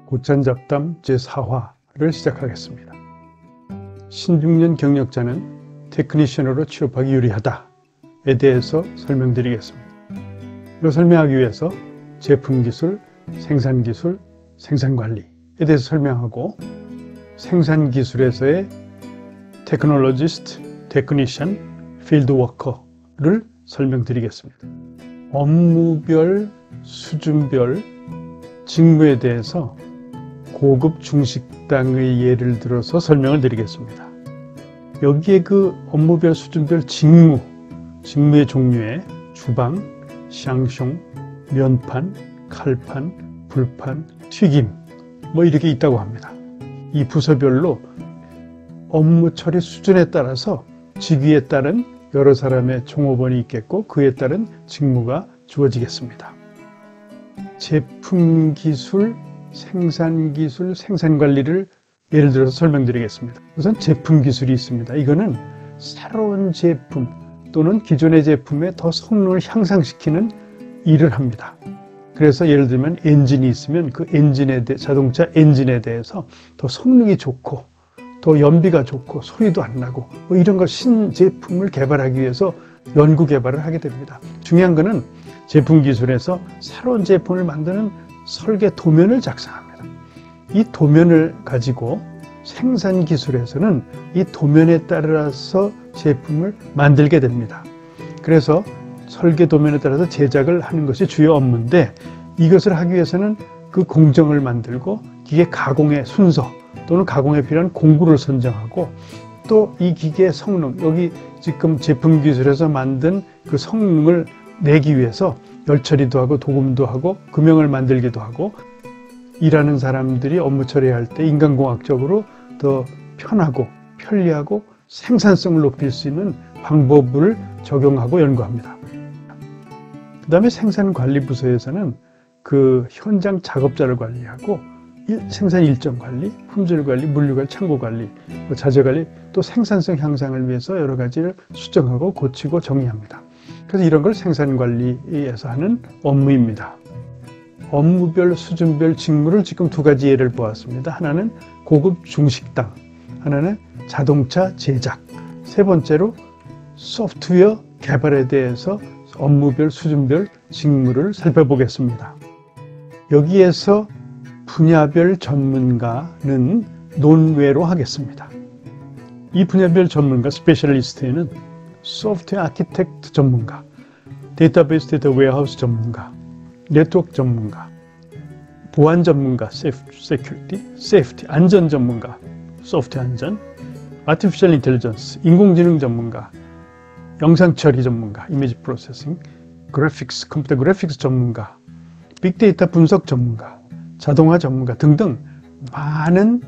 고찬잡담 제4화를 시작하겠습니다. 신중년 경력자는 테크니션으로 취업하기 유리하다에 대해서 설명드리겠습니다. 이걸 설명하기 위해서 제품기술, 생산기술, 생산관리에 대해서 설명하고 생산기술에서의 테크놀로지스트, 테크니션, 필드워커를 설명드리겠습니다. 업무별, 수준별, 직무에 대해서 고급 중식당의 예를 들어서 설명을 드리겠습니다. 여기에 그 업무별, 수준별 직무의 종류에 주방, 샹숑, 면판, 칼판, 불판, 튀김 이렇게 있다고 합니다. 이 부서별로 업무 처리 수준에 따라서 직위에 따른 여러 사람의 종업원이 있겠고 그에 따른 직무가 주어지겠습니다. 제품기술, 생산기술, 생산관리를 예를 들어서 설명드리겠습니다. 우선 제품기술이 있습니다. 이거는 새로운 제품 또는 기존의 제품의 더 성능을 향상시키는 일을 합니다. 그래서 예를 들면 엔진이 있으면 그 자동차 엔진에 대해서 더 성능이 좋고 더 연비가 좋고 소리도 안 나고 이런 걸 신제품을 개발하기 위해서 연구 개발을 하게 됩니다. 중요한 거는 제품 기술에서 새로운 제품을 만드는 설계 도면을 작성합니다. 이 도면을 가지고 생산 기술에서는 이 도면에 따라서 제품을 만들게 됩니다. 그래서 설계 도면에 따라서 제작을 하는 것이 주요 업무인데 이것을 하기 위해서는 그 공정을 만들고 기계 가공의 순서 또는 가공에 필요한 공구를 선정하고 또 이 기계의 성능, 여기 지금 제품 기술에서 만든 그 성능을 내기 위해서 열 처리도 하고 도금도 하고 금형을 만들기도 하고 일하는 사람들이 업무 처리할 때 인간공학적으로 더 편하고 편리하고 생산성을 높일 수 있는 방법을 적용하고 연구합니다. 그 다음에 생산관리부서에서는 그 현장 작업자를 관리하고 생산 일정 관리, 품질 관리, 물류 관리, 창고 관리, 자재 관리, 또 생산성 향상을 위해서 여러 가지를 수정하고 고치고 정리합니다. 그래서 이런 걸 생산관리에서 하는 업무입니다. 업무별, 수준별 직무를 지금 두 가지 예를 보았습니다. 하나는 고급 중식당, 하나는 자동차 제작, 세 번째로 소프트웨어 개발에 대해서 업무별, 수준별 직무를 살펴보겠습니다. 여기에서 분야별 전문가는 논외로 하겠습니다. 이 분야별 전문가, 스페셜리스트에는 소프트웨어 아키텍트 전문가, 데이터베이스 데이터 웨어하우스 전문가, 네트워크 전문가, 보안 전문가, 세이프티, 안전 전문가, 소프트웨어 안전, 아티피셜 인텔리전스, 인공지능 전문가, 영상 처리 전문가, 이미지 프로세싱, 그래픽스, 컴퓨터 그래픽스 전문가, 빅데이터 분석 전문가, 자동화 전문가 등등 많은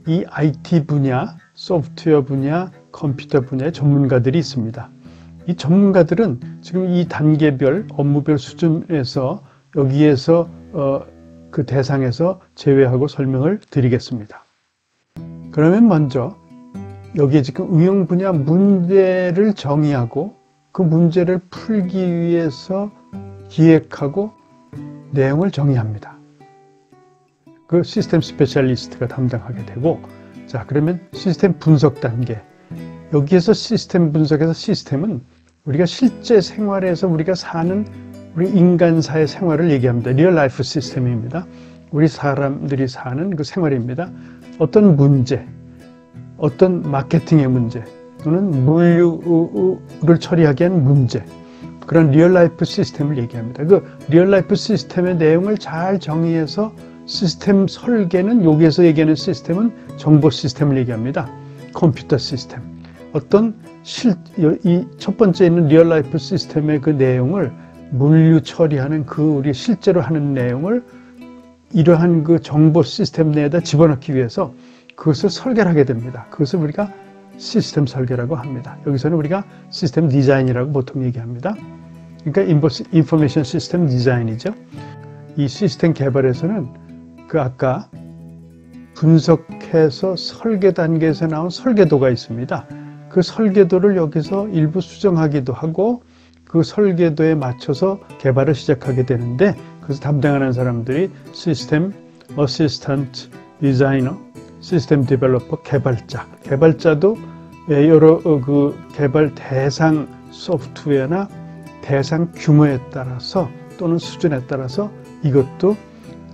이 IT 분야, 소프트웨어 분야, 컴퓨터 분야의 전문가들이 있습니다. 이 전문가들은 지금 이 단계별, 업무별 수준에서 여기에서 그 대상에서 제외하고 설명을 드리겠습니다. 그러면 먼저 여기에 지금 응용 분야 문제를 정의하고 그 문제를 풀기 위해서 기획하고 내용을 정의합니다. 그 시스템 스페셜리스트가 담당하게 되고, 자, 그러면 시스템 분석 단계. 여기에서 시스템 분석에서 시스템은 우리가 실제 생활에서 우리가 사는 우리 인간사의 생활을 얘기합니다. 리얼 라이프 시스템입니다. 우리 사람들이 사는 그 생활입니다. 어떤 문제, 어떤 마케팅의 문제 또는 물류를 처리하기 위한 문제, 그런 리얼 라이프 시스템을 얘기합니다. 그 리얼 라이프 시스템의 내용을 잘 정의해서 시스템 설계는, 여기에서 얘기하는 시스템은 정보 시스템을 얘기합니다. 컴퓨터 시스템. 어떤 이 첫 번째 있는 리얼 라이프 시스템의 그 내용을 물류 처리하는 그 우리 실제로 하는 내용을 이러한 그 정보 시스템 내에다 집어넣기 위해서 그것을 설계를 하게 됩니다. 그것을 우리가 시스템 설계라고 합니다. 여기서는 우리가 시스템 디자인이라고 보통 얘기합니다. 그러니까 인포메이션 시스템 디자인이죠. 이 시스템 개발에서는 그 아까 분석해서 설계 단계에서 나온 설계도가 있습니다. 그 설계도를 여기서 일부 수정하기도 하고 그 설계도에 맞춰서 개발을 시작하게 되는데, 그래서 담당하는 사람들이 시스템 어시스턴트 디자이너, 시스템 디벨로퍼, 개발자도 여러 그 개발 대상 소프트웨어나 대상 규모에 따라서 또는 수준에 따라서 이것도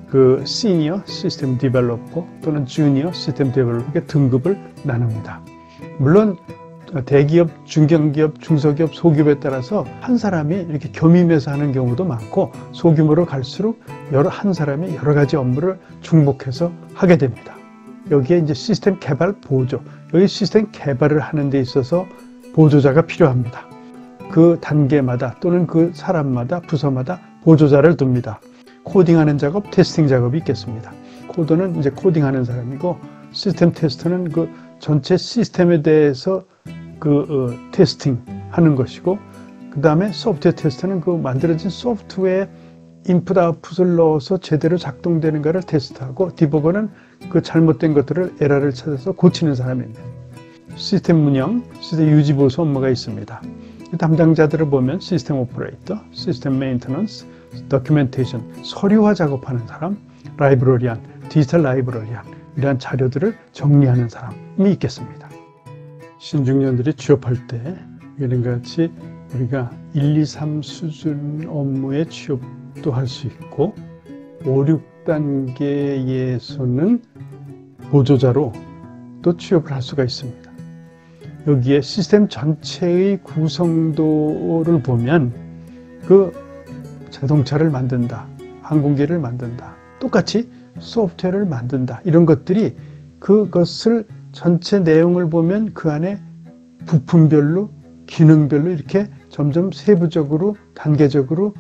그 시니어 시스템 디벨로퍼 또는 주니어 시스템 디벨로퍼의 등급을 나눕니다. 물론 대기업, 중견기업, 중소기업, 소기업에 따라서 한 사람이 이렇게 겸임해서 하는 경우도 많고 소규모로 갈수록 한 사람이 여러 가지 업무를 중복해서 하게 됩니다. 여기에 이제 시스템 개발 보조, 여기 시스템 개발을 하는 데 있어서 보조자가 필요합니다. 그 단계마다 또는 그 사람마다 부서마다 보조자를 둡니다. 코딩하는 작업, 테스팅 작업이 있겠습니다. 코더는 이제 코딩하는 사람이고 시스템 테스터는 그 전체 시스템에 대해서 테스팅 하는 것이고 그 다음에 소프트웨어 테스터는 그 만들어진 소프트웨어에 인풋 아웃풋을 넣어서 제대로 작동되는가를 테스트하고 디버거는 그 잘못된 것들을 에러를 찾아서 고치는 사람입니다. 시스템 운영, 시스템 유지 보수 업무가 있습니다. 담당자들을 보면 시스템 오퍼레이터, 시스템 메인터넌스, 도큐멘테이션, 서류화 작업하는 사람, 라이브러리안, 디지털 라이브러리안 이러한 자료들을 정리하는 사람이 있겠습니다. 신중년들이 취업할 때 이런 같이 우리가 1, 2, 3 수준 업무에 취업도 할 수 있고 5, 6단계에서는 보조자로 또 취업을 할 수가 있습니다. 여기에 시스템 전체의 구성도를 보면 그 자동차를 만든다, 항공기를 만든다, 똑같이 소프트웨어를 만든다 이런 것들이 그것을 전체 내용을 보면 그 안에 부품별로 기능별로 이렇게 점점 세부적으로 단계적으로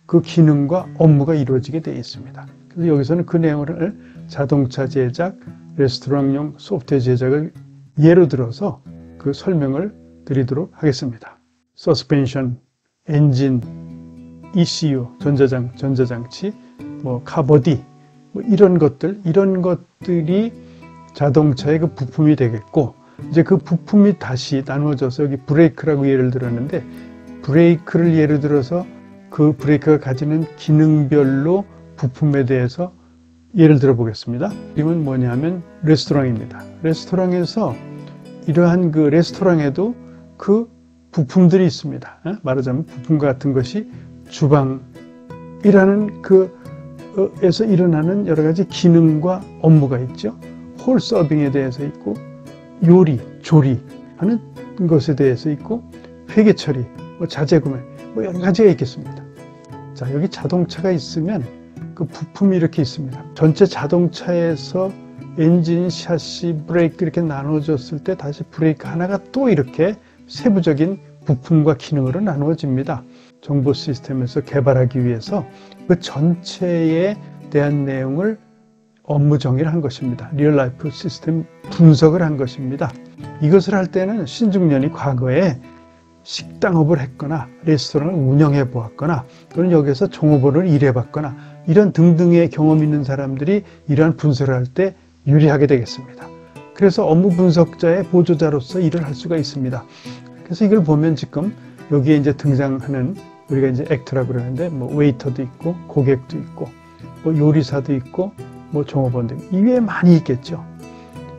그 기능과 업무가 이루어지게 되어 있습니다. 그래서 여기서는 그 내용을 자동차 제작, 레스토랑용 소프트웨어 제작을 예로 들어서 그 설명을 드리도록 하겠습니다. 서스펜션, 엔진, ECU, 전자장치, 카보디 이런 것들이 자동차의 그 부품이 되겠고 이제 그 부품이 다시 나누어져서 여기 브레이크라고 예를 들었는데 브레이크를 예를 들어서 그 브레이크가 가지는 기능별로 부품에 대해서 예를 들어 보겠습니다. 이건 뭐냐면 레스토랑입니다. 레스토랑에서 이러한 그 레스토랑에도 그 부품들이 있습니다. 말하자면 부품 같은 것이 주방이라는 에서 일어나는 여러 가지 기능과 업무가 있죠. 홀 서빙에 대해서 있고 요리, 조리하는 것에 대해서 있고 회계 처리, 자재 구매 여러 가지가 있겠습니다. 자, 여기 자동차가 있으면 그 부품이 이렇게 있습니다. 전체 자동차에서 엔진, 샤시, 브레이크 이렇게 나눠졌을 때 다시 브레이크 하나가 또 이렇게 세부적인 부품과 기능으로 나누어집니다. 정보 시스템에서 개발하기 위해서 그 전체에 대한 내용을 업무 정의를 한 것입니다. 리얼 라이프 시스템 분석을 한 것입니다. 이것을 할 때는 신중년이 과거에 식당업을 했거나 레스토랑을 운영해 보았거나 또는 여기서 종업원을 일해 봤거나 이런 등등의 경험 있는 사람들이 이러한 분석을 할 때 유리하게 되겠습니다. 그래서 업무 분석자의 보조자로서 일을 할 수가 있습니다. 그래서 이걸 보면 지금 여기에 이제 등장하는 우리가 이제 액터라고 그러는데 웨이터도 있고 고객도 있고 요리사도 있고 종업원도 있고 이외에 많이 있겠죠.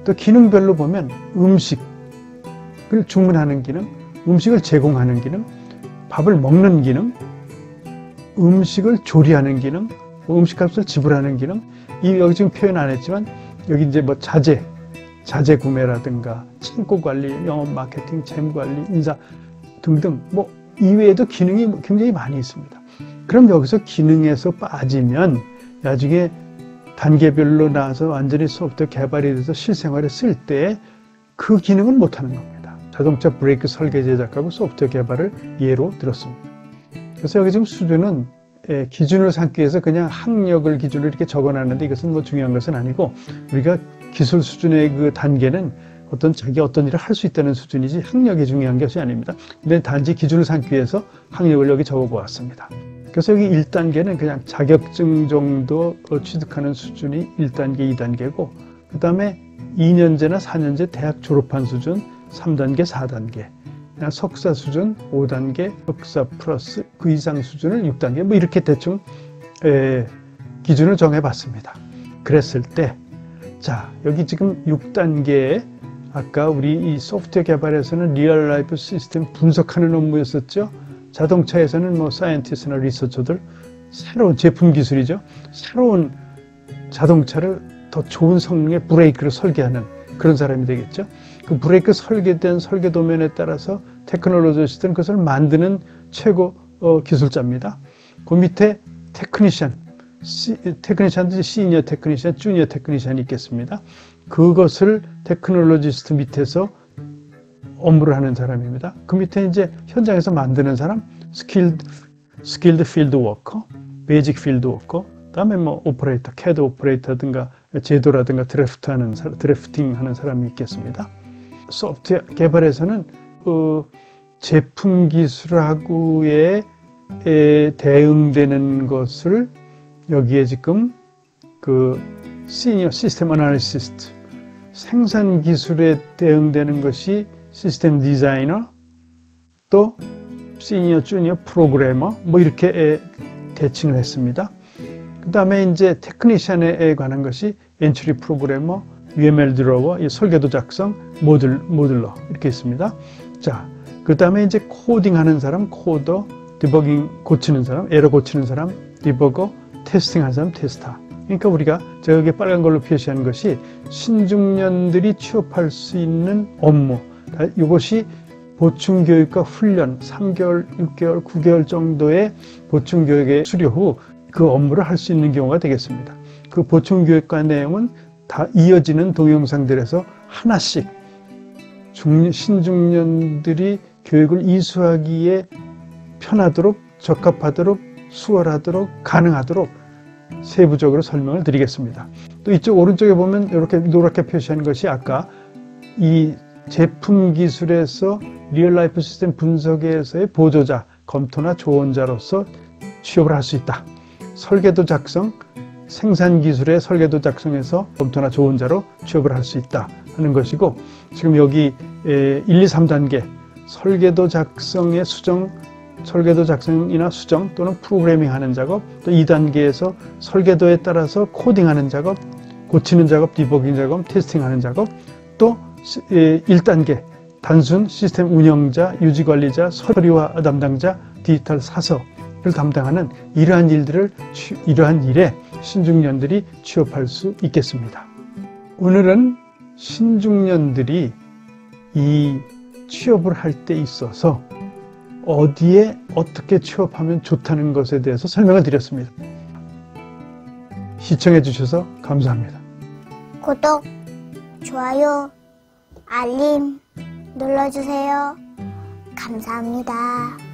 또 기능별로 보면 음식을 주문하는 기능, 음식을 제공하는 기능, 밥을 먹는 기능, 음식을 조리하는 기능, 음식값을 지불하는 기능, 여기 지금 표현 안 했지만 여기 이제 자재 구매라든가 창고 관리, 영업 마케팅, 재무 관리, 인사 등등 이외에도 기능이 굉장히 많이 있습니다. 그럼 여기서 기능에서 빠지면 나중에 단계별로 나와서 완전히 소프트웨어 개발이 돼서 실생활에 쓸 때 그 기능은 못하는 겁니다. 자동차 브레이크 설계 제작하고 소프트웨어 개발을 예로 들었습니다. 그래서 여기 지금 수준은 기준을 삼기 위해서 그냥 학력을 기준으로 이렇게 적어놨는데 이것은 중요한 것은 아니고 우리가 기술 수준의 그 단계는 자기 어떤 일을 할 수 있다는 수준이지 학력이 중요한 것이 아닙니다. 근데 단지 기준을 삼기 위해서 학력을 여기 적어 보았습니다. 그래서 여기 1단계는 그냥 자격증 정도 취득하는 수준이 1단계, 2단계고 그 다음에 2년제나 4년제 대학 졸업한 수준 3단계, 4단계 석사 수준 5단계, 석사 플러스 그 이상 수준을 6단계 이렇게 대충 기준을 정해봤습니다. 그랬을 때, 자, 여기 지금 6단계에 아까 우리 이 소프트웨어 개발에서는 리얼 라이프 시스템 분석하는 업무였었죠. 자동차에서는 뭐 사이언티스트나 리서처들 새로운 제품 기술이죠. 새로운 자동차를 더 좋은 성능의 브레이크를 설계하는 그런 사람이 되겠죠. 그 브레이크 설계된 설계 도면에 따라서 테크놀로지스트는 그것을 만드는 최고 기술자입니다. 그 밑에 테크니션도 시니어 테크니션, 주니어 테크니션이 있겠습니다. 그것을 테크놀로지스트 밑에서 업무를 하는 사람입니다. 그 밑에 이제 현장에서 만드는 사람, 스킬드 필드 워커, 베이직 필드 워커, 그다음에 뭐 오퍼레이터, 캐드 오퍼레이터든가 제도라든가 드래프팅 하는 사람이 있겠습니다. 소프트웨어 개발에서는 제품 기술하고에 대응되는 것을 여기에 지금 그 시니어 시스템 애널리스트, 생산 기술에 대응되는 것이 시스템 디자이너, 또 시니어 주니어 프로그래머 뭐 이렇게 대칭을 했습니다. 그 다음에 이제 테크니션에 관한 것이 엔트리 프로그래머, UML 드러워, 설계도 작성, 모듈러 이렇게 있습니다. 자, 그 다음에 이제 코딩하는 사람, 코더, 디버깅 고치는 사람, 에러 고치는 사람, 디버거, 테스팅하는 사람, 테스터. 그러니까 우리가 저기 빨간 걸로 표시한 것이 신중년들이 취업할 수 있는 업무. 이것이 보충교육과 훈련 3개월, 6개월, 9개월 정도의 보충교육의 수료 후 그 업무를 할 수 있는 경우가 되겠습니다. 그 보충교육과 내용은 다 이어지는 동영상들에서 하나씩 신중년들이 교육을 이수하기에 편하도록, 적합하도록, 수월하도록, 가능하도록 세부적으로 설명을 드리겠습니다. 또 이쪽 오른쪽에 보면 이렇게 노랗게 표시한 것이 아까 이 제품 기술에서 리얼 라이프 시스템 분석에서의 보조자, 검토나 조언자로서 취업을 할 수 있다. 설계도 작성, 생산 기술의 설계도 작성에서 검토나 조언자로 취업을 할 수 있다 하는 것이고, 지금 여기 1, 2, 3단계 설계도 작성의 수정, 설계도 작성이나 수정 또는 프로그래밍 하는 작업, 또 2단계에서 설계도에 따라서 코딩하는 작업, 고치는 작업, 디버깅 작업, 테스팅하는 작업, 또 1단계 단순 시스템 운영자, 유지관리자, 서류화 담당자, 디지털 사서를 담당하는 이러한 일에 신중년들이 취업할 수 있겠습니다. 오늘은 신중년들이 이 취업을 할 때 있어서 어디에 어떻게 취업하면 좋다는 것에 대해서 설명을 드렸습니다. 시청해 주셔서 감사합니다. 구독, 좋아요, 알림 눌러주세요. 감사합니다.